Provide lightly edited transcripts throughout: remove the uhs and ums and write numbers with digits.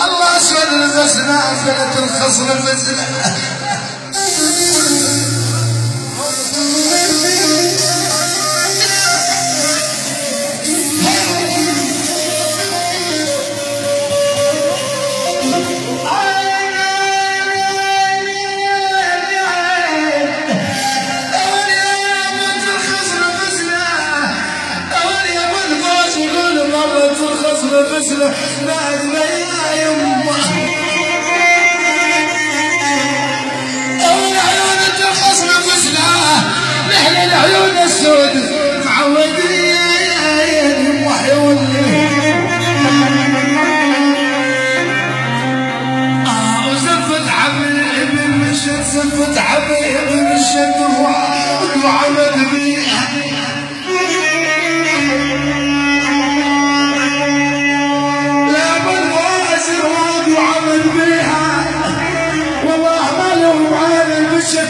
الله سر البسنا بنت الخصر البسنا بسله بعد ما يا يمه اول عيون الخصم بسله نحن العيون السود معودين يا يمه عيوني وزفت حبيبي مشت زفت حبيبي مشت وعمل بيها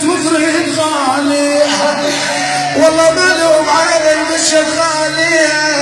وتريد غالي والله ما لهم على المشهد غالي